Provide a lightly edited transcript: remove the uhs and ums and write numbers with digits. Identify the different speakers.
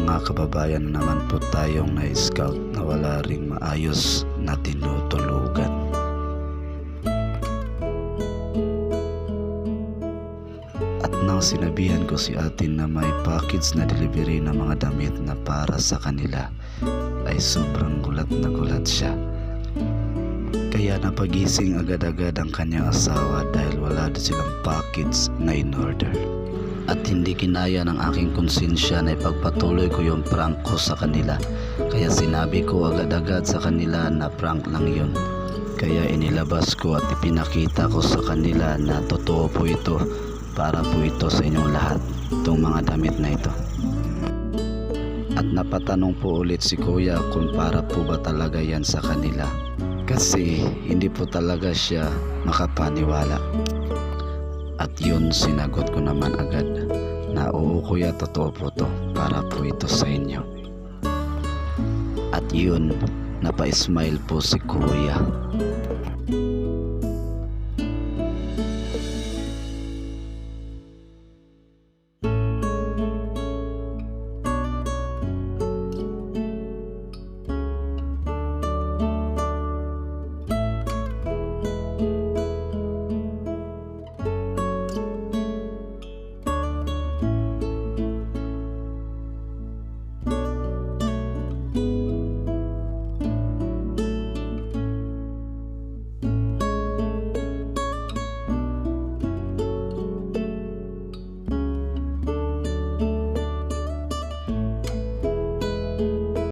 Speaker 1: mga kababayan na naman po tayong na-scout na wala ring maayos na tinutulugan. At nang sinabihan ko si ate na may package na delivery ng mga damit na para sa kanila, ay sobrang gulat na gulat siya. Kaya napagising agad-agad ang kanyang asawa dahil wala din silang package na in-order. At hindi kinaya ng aking konsensya na ipagpatuloy ko yung prank ko sa kanila. Kaya sinabi ko agad-agad sa kanila na prank lang yun. Kaya inilabas ko at ipinakita ko sa kanila na totoo po ito, para po ito sa inyong lahat, itong mga damit na ito. At napatanong po ulit si kuya kung para po ba talaga yan sa kanila. Kasi hindi po talaga siya makapaniwala. At yun, sinagot ko naman agad na oo kuya, totoo po to, para po ito sa inyo. At yun, napa-smile po si kuya.